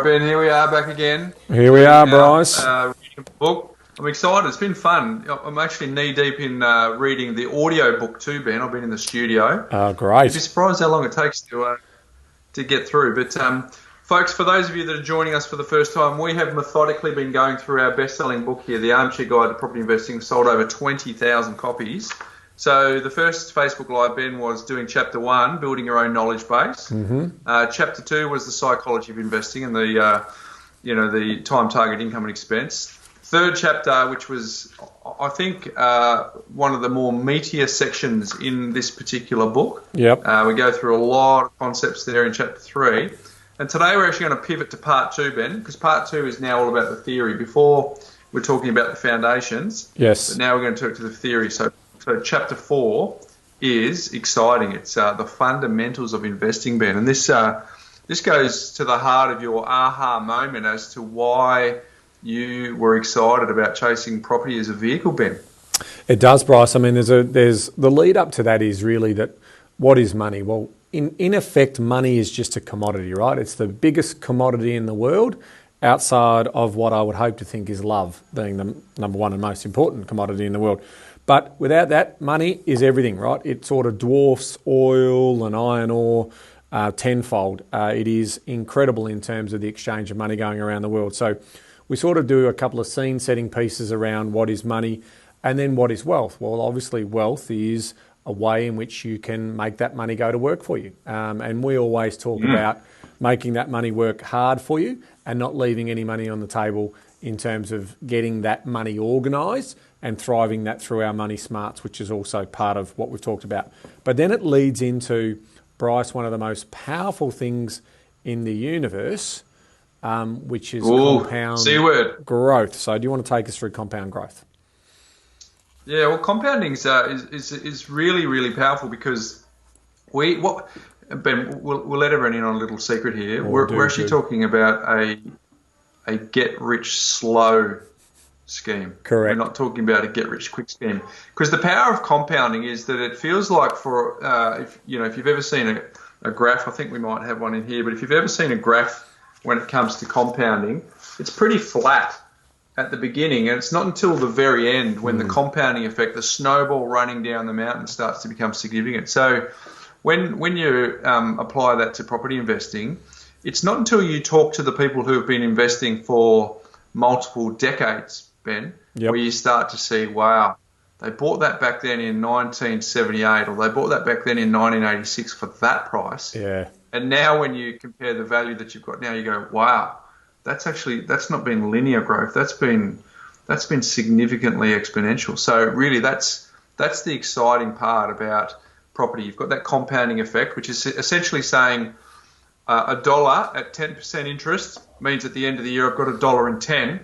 Ben, here we are back again. Here we are, Bryce. Reading a book. I'm excited. It's been fun. I'm actually knee deep in reading the audio book too, Ben. I've been in the studio. Oh, great. You'd be surprised how long it takes to get through. But folks, for those of you that are joining us for the first time, we have methodically been going through our best-selling book here, The Armchair Guide to Property Investing, sold over 20,000 copies. So the first Facebook Live, Ben, was doing Chapter 1, building your own knowledge base. Mm-hmm. Chapter 2 was the psychology of investing and the time, target, income and expense. Third chapter, which was, I think, one of the more meatier sections in this particular book. Yep. We go through a lot of concepts there in Chapter 3. And today we're actually going to pivot to Part 2, Ben, because Part 2 is now all about the theory. Before, we're talking about the foundations. Yes. But now we're going to talk to the theory. So Chapter 4 is exciting. It's the fundamentals of investing, Ben. And this goes to the heart of your aha moment as to why you were excited about chasing property as a vehicle, Ben. It does, Bryce. I mean, there's the lead up to that is really that what is money? Well, in effect, money is just a commodity, right? It's the biggest commodity in the world outside of what I would hope to think is love, being the number one and most important commodity in the world. But without that, money is everything, right? It sort of dwarfs oil and iron ore tenfold. It is incredible in terms of the exchange of money going around the world. So we sort of do a couple of scene-setting pieces around what is money and then what is wealth. Well, obviously wealth is a way in which you can make that money go to work for you. And we always talk about making that money work hard for you and not leaving any money on the table in terms of getting that money organised and thriving that through our money smarts, which is also part of what we've talked about. But then it leads into, Bryce, one of the most powerful things in the universe, which is compound growth. So do you want to take us through compound growth? Yeah, well, compounding is really, really powerful because Ben, we'll let everyone in on a little secret here. We're actually talking about a get-rich slow scheme. Correct. We're not talking about a get-rich-quick scheme. Because the power of compounding is that it feels like if you've ever seen a graph, I think we might have one in here, but if you've ever seen a graph when it comes to compounding, it's pretty flat at the beginning, and it's not until the very end when the compounding effect, the snowball running down the mountain, starts to become significant. So when you apply that to property investing, it's not until you talk to the people who have been investing for multiple decades, Ben, where you start to see, wow, they bought that back then in 1978 or they bought that back then in 1986 for that price. Yeah. And now when you compare the value that you've got now, you go, wow, that's not been linear growth. That's been significantly exponential. So really that's the exciting part about property. You've got that compounding effect, which is essentially saying $1 at 10% interest means at the end of the year I've got $1.10,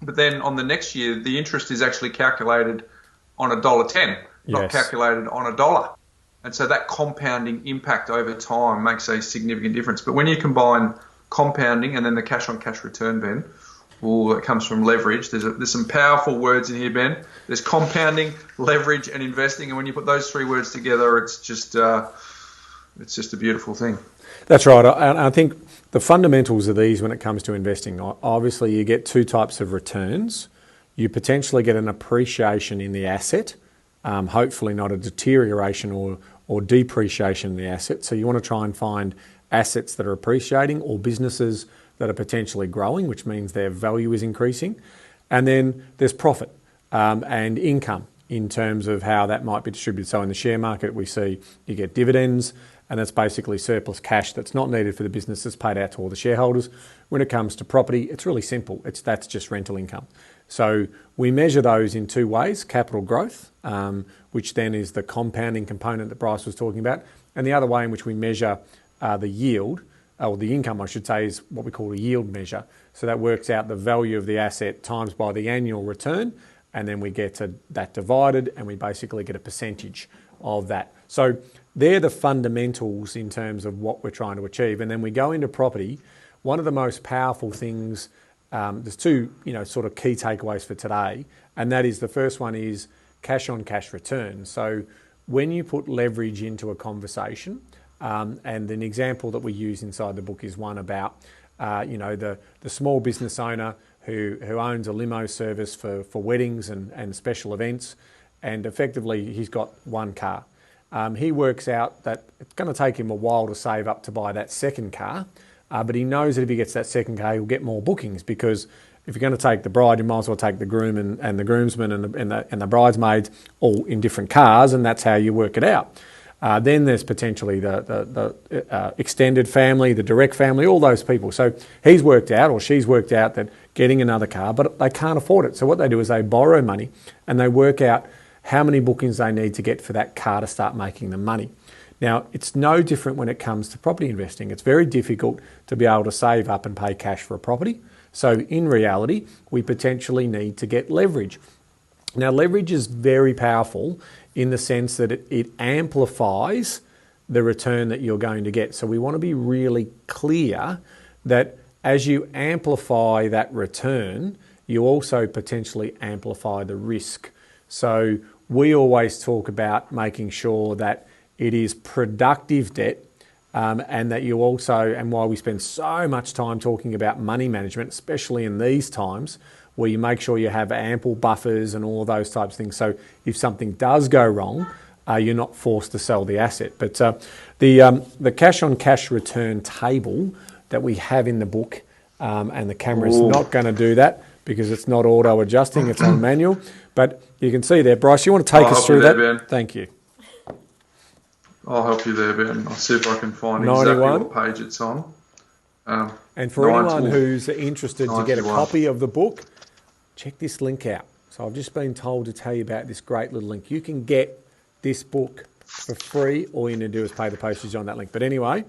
but then on the next year the interest is actually calculated on $1.10, not calculated on $1. And so that compounding impact over time makes a significant difference. But when you combine compounding and then the cash-on-cash return, Ben, it comes from leverage. There's some powerful words in here, Ben. There's compounding, leverage, and investing. And when you put those three words together, it's just a beautiful thing. That's right. I think the fundamentals of these when it comes to investing, obviously you get two types of returns. You potentially get an appreciation in the asset, hopefully not a deterioration or depreciation in the asset. So you want to try and find assets that are appreciating or businesses that are potentially growing, which means their value is increasing. And then there's profit and income in terms of how that might be distributed. So in the share market, we see you get dividends, and that's basically surplus cash that's not needed for the business that's paid out to all the shareholders. When it comes to property, it's really simple. That's just rental income. So we measure those in two ways: capital growth, which then is the compounding component that Bryce was talking about, and the other way in which we measure the yield, or the income, I should say, is what we call a yield measure. So that works out the value of the asset times by the annual return, and then we get that divided, and we basically get a percentage of that. So they're the fundamentals in terms of what we're trying to achieve. And then we go into property. One of the most powerful things, there's two sort of key takeaways for today, and that is the first one is cash on cash return. So when you put leverage into a conversation, and an example that we use inside the book is one about the small business owner who owns a limo service for weddings and special events, and effectively he's got one car. He works out that it's going to take him a while to save up to buy that second car, but he knows that if he gets that second car, he'll get more bookings, because if you're going to take the bride, you might as well take the groom and the groomsmen and the bridesmaids all in different cars, and that's how you work it out. Then there's potentially the extended family, the direct family, all those people. So he's worked out, or she's worked out, that getting another car, but they can't afford it. So what they do is they borrow money and they work out how many bookings they need to get for that car to start making them money. Now, it's no different when it comes to property investing. It's very difficult to be able to save up and pay cash for a property. So in reality, we potentially need to get leverage. Now, leverage is very powerful in the sense that it amplifies the return that you're going to get. So we want to be really clear that as you amplify that return, you also potentially amplify the risk. So we always talk about making sure that it is productive debt, and that you also, and why we spend so much time talking about money management, especially in these times, where you make sure you have ample buffers and all of those types of things. So if something does go wrong, you're not forced to sell the asset. But the cash on cash return table that we have in the book, and the camera's not going to do that because it's not auto adjusting, it's on manual. But you can see there, Bryce, you want to take us through that? Ben. Thank you. I'll help you there, Ben. I'll see if I can find 91. Exactly what page it's on. And for anyone who's interested 91. To get a copy of the book, check this link out. So I've just been told to tell you about this great little link. You can get this book for free. All you need to do is pay the postage on that link. But anyway,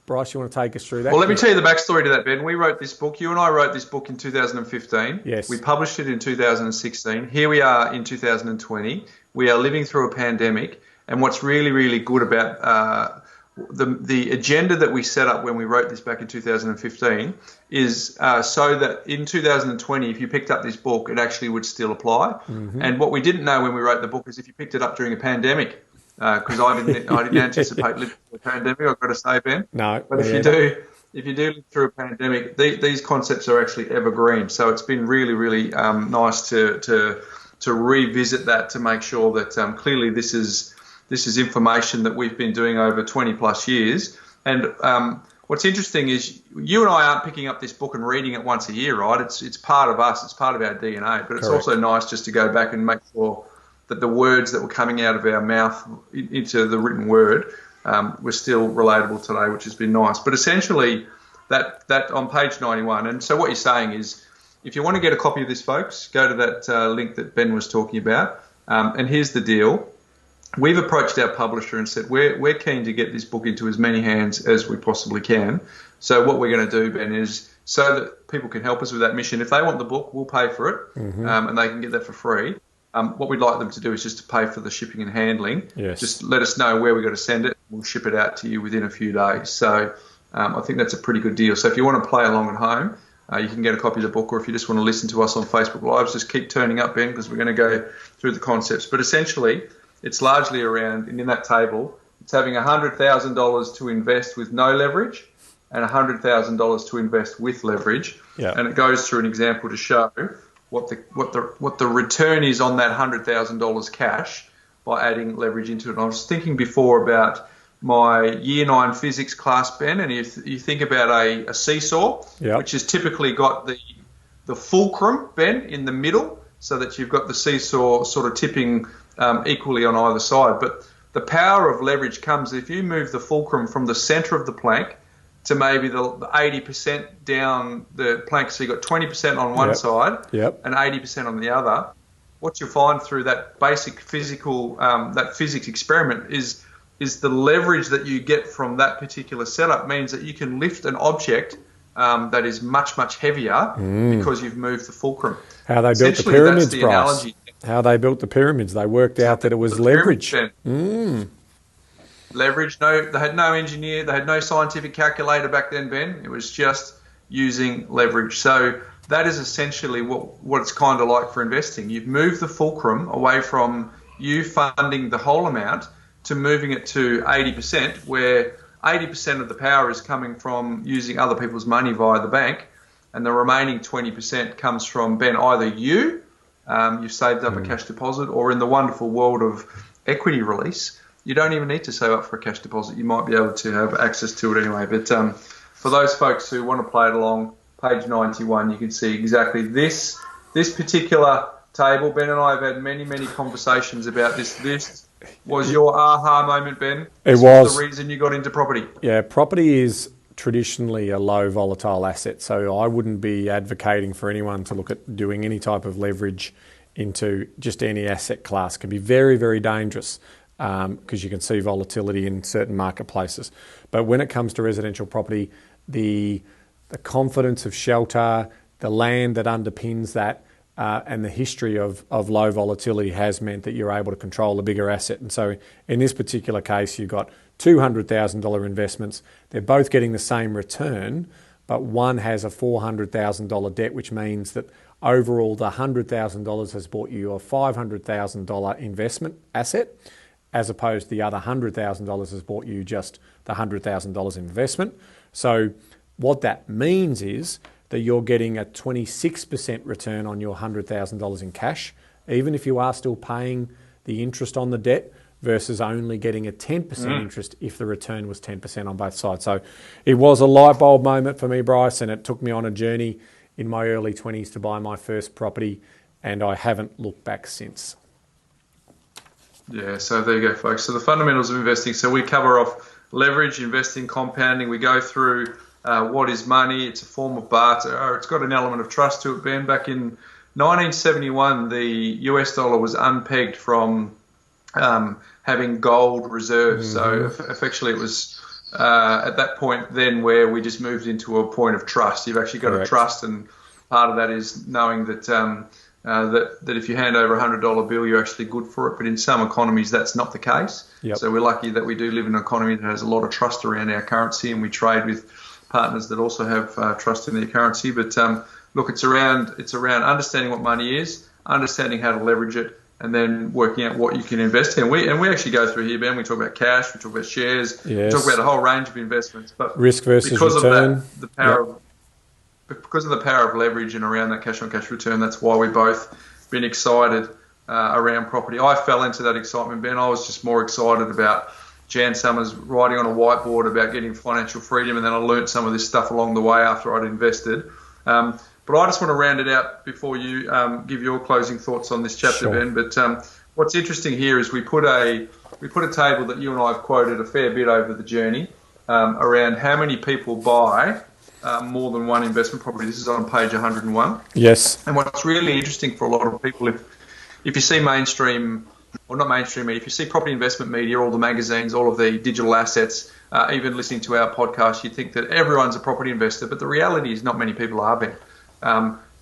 Bryce, you want to take us through that? Well, let me tell you the backstory to that, Ben. We wrote this book. You and I wrote this book in 2015. Yes. We published it in 2016. Here we are in 2020. We are living through a pandemic. And what's really, really good about the agenda that we set up when we wrote this back in 2015 is so that in 2020, if you picked up this book, it actually would still apply. Mm-hmm. And what we didn't know when we wrote the book is if you picked it up during a pandemic, because I didn't anticipate living through a pandemic, I've got to say, Ben. No. But if you do live through a pandemic, these concepts are actually evergreen. So it's been really, really nice to revisit that, to make sure that clearly this is information that we've been doing over 20 plus years. And what's interesting is you and I aren't picking up this book and reading it once a year, right? It's part of us. It's part of our DNA. But it's also nice just to go back and make sure that the words that were coming out of our mouth into the written word were still relatable today, which has been nice. But essentially, that on page 91. And so what you're saying is, if you want to get a copy of this, folks, go to that link that Ben was talking about. And here's the deal. We've approached our publisher and said we're keen to get this book into as many hands as we possibly can. So what we're going to do, Ben, is so that people can help us with that mission. If they want the book, we'll pay for it, and they can get that for free. What we'd like them to do is just to pay for the shipping and handling. Yes. Just let us know where we've got to send it. We'll ship it out to you within a few days. So I think that's a pretty good deal. So if you want to play along at home, you can get a copy of the book, or if you just want to listen to us on Facebook Lives, just keep turning up, Ben, because we're going to go through the concepts. But essentially, it's largely around, and in that table, it's having $100,000 to invest with no leverage and $100,000 to invest with leverage. Yeah. And it goes through an example to show what the return is on that $100,000 cash by adding leverage into it. And I was thinking before about my Year 9 physics class, Ben, and if you think about a seesaw, which has typically got the fulcrum, Ben, in the middle, so that you've got the seesaw sort of tipping equally on either side. But the power of leverage comes if you move the fulcrum from the center of the plank to maybe the 80% down the plank, so you've got 20% on one side and 80% on the other. What you'll find through that basic physical, that physics experiment is the leverage that you get from that particular setup means that you can lift an object that is much, much heavier because you've moved the fulcrum. How they built the pyramids, Bryce. How they built the pyramids. They worked out that it was leverage. Leverage. No, they had no engineer. They had no scientific calculator back then, Ben. It was just using leverage. So that is essentially what it's kind of like for investing. You've moved the fulcrum away from you funding the whole amount to moving it to 80%, where 80% of the power is coming from using other people's money via the bank, and the remaining 20% comes from, Ben, either you've saved up a cash deposit, or in the wonderful world of equity release, you don't even need to save up for a cash deposit. You might be able to have access to it anyway. But for those folks who want to play it along, page 91, you can see exactly this particular table. Ben and I have had many, many conversations about this. This was your aha moment, Ben. It was the reason you got into property. Yeah, property is traditionally a low volatile asset, so I wouldn't be advocating for anyone to look at doing any type of leverage into just any asset class. It can be very, very dangerous because you can see volatility in certain marketplaces. But when it comes to residential property, the confidence of shelter, the land that underpins that, and the history of low volatility has meant that you're able to control a bigger asset. And so in this particular case, you've got $200,000 investments. They're both getting the same return, but one has a $400,000 debt, which means that overall the $100,000 has bought you a $500,000 investment asset, as opposed to the other $100,000 has bought you just the $100,000 investment. So what that means is that you're getting a 26% return on your $100,000 in cash, even if you are still paying the interest on the debt, versus only getting a 10% interest if the return was 10% on both sides. So it was a light bulb moment for me, Bryce, and it took me on a journey in my early 20s to buy my first property, and I haven't looked back since. Yeah, so there you go, folks. So the fundamentals of investing. So we cover off leverage, investing, compounding. We go through what is money. It's a form of barter. It's got an element of trust to it, Ben. Back in 1971, the US dollar was unpegged from having gold reserves. So effectively it was at that point then where we just moved into a point of trust. You've actually got to trust, and part of that is knowing that that if you hand over a $100 bill, you're actually good for it. But in some economies, that's not the case. Yep. So we're lucky that we do live in an economy that has a lot of trust around our currency, and we trade with partners that also have trust in their currency. But look, it's around understanding what money is, understanding how to leverage it, and then working out what you can invest in. We actually go through here, Ben. We talk about cash, we talk about shares, we talk about a whole range of investments. But risk versus because return. of that, the power because of the power of leverage and around that cash on cash return, that's why we've both been excited around property. I fell into that excitement, Ben. I was just more excited about Jan Summers writing on a whiteboard about getting financial freedom, and then I learnt some of this stuff along the way after I'd invested. But I just want to round it out before you give your closing thoughts on this chapter, Ben. But what's interesting here is we put a table that you and I have quoted a fair bit over the journey around how many people buy more than one investment property. This is on page 101. Yes. And what's really interesting for a lot of people, if you see mainstream, or not mainstream media, if you see property investment media, all the magazines, all of the digital assets, even listening to our podcast, you think that everyone's a property investor, but the reality is not many people are, Ben.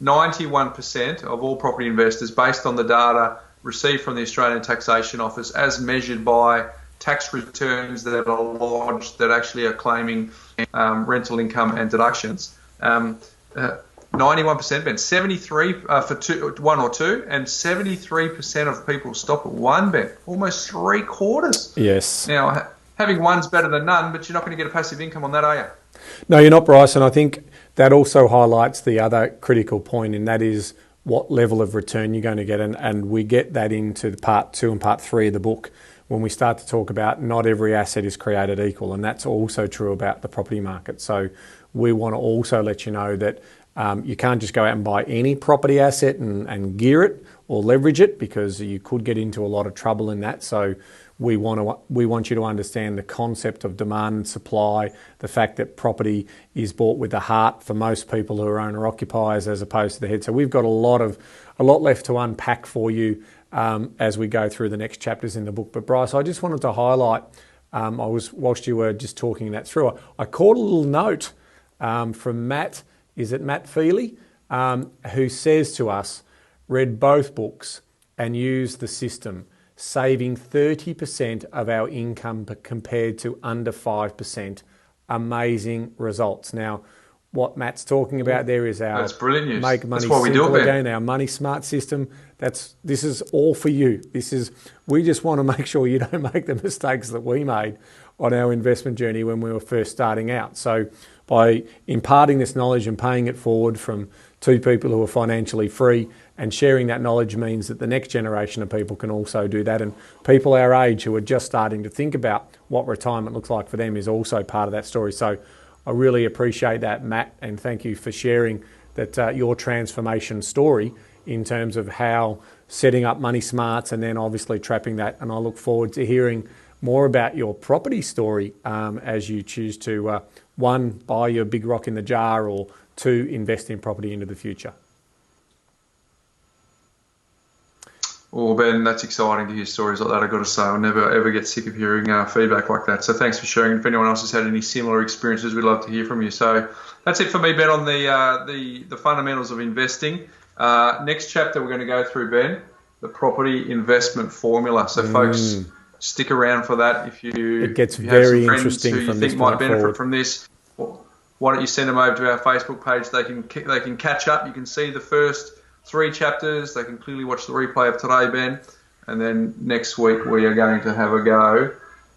91% of all property investors, based on the data received from the Australian Taxation Office as measured by tax returns that are lodged that actually are claiming rental income and deductions. 91%, Ben. 73 for one or two, and 73% of people stop at one, Ben. Almost 3/4. Yes. Now, having one's better than none, but you're not going to get a passive income on that, are you? No, you're not, Bryce. And I think that also highlights the other critical point, and that is what level of return you're going to get. And we get that into part 2 and part 3 of the book when we start to talk about not every asset is created equal. And that's also true about the property market. So we want to also let you know that you can't just go out and buy any property asset and gear it or leverage it, because you could get into a lot of trouble in that. So we want you to understand the concept of demand and supply, the fact that property is bought with the heart for most people who are owner occupiers as opposed to the head. So we've got a lot left to unpack for you as we go through the next chapters in the book. But Bryce, I just wanted to highlight, whilst you were just talking that through, I caught a little note from Matt. Is it Matt Feely, who says to us, read both books and use the system, saving 30% of our income compared to under 5%. Amazing results. Now, what Matt's talking about there is our That's brilliant news. Make Money That's why we do it, Simple Ben. again, our Money Smart system. This is all for you. We just want to make sure you don't make the mistakes that we made on our investment journey when we were first starting out. So by imparting this knowledge and paying it forward from two people who are financially free and sharing that knowledge means that the next generation of people can also do that. And people our age who are just starting to think about what retirement looks like for them is also part of that story. So I really appreciate that, Matt, and thank you for sharing that your transformation story in terms of how setting up Money Smarts and then obviously trapping that. And I look forward to hearing more about your property story as you choose to, one, buy your big rock in the jar, or two, invest in property into the future. Well, Ben, that's exciting to hear stories like that. I've got to say, I'll never ever get sick of hearing feedback like that. So thanks for sharing. If anyone else has had any similar experiences, we'd love to hear from you. So that's it for me, Ben, on the fundamentals of investing. Next chapter we're going to go through, Ben, the property investment formula. So folks, stick around for that. If you gets have very some friends interesting who you from think this might point benefit forward. from this, why don't you send them over to our Facebook page? They can catch up. You can see the first 3 chapters. They can clearly watch the replay of today, Ben. And then next week we are going to have a go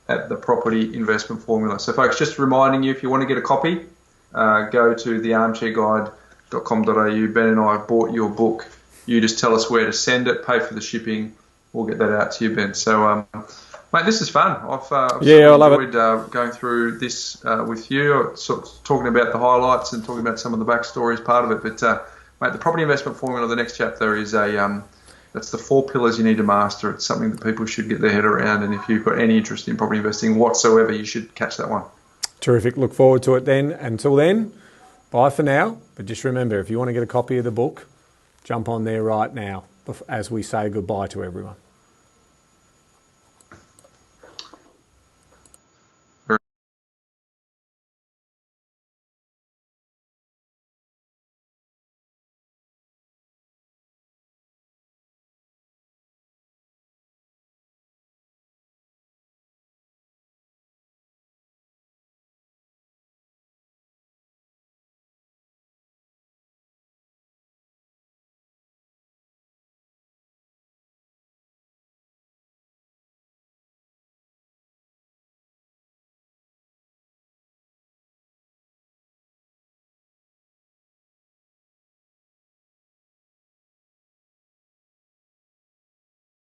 at the property investment formula. So folks, just reminding you, if you want to get a copy, go to thearmchairguide.com.au. Ben and I have bought your book. You just tell us where to send it, pay for the shipping. We'll get that out to you, Ben. So, mate, this is fun. I've I love enjoyed going through this with you, sort of talking about the highlights and talking about some of the backstory as part of it. But, mate, the property investment formula, the next chapter is that's the 4 pillars you need to master. It's something that people should get their head around. And if you've got any interest in property investing whatsoever, you should catch that one. Terrific. Look forward to it then. Until then, bye for now. But just remember, if you want to get a copy of the book, jump on there right now as we say goodbye to everyone.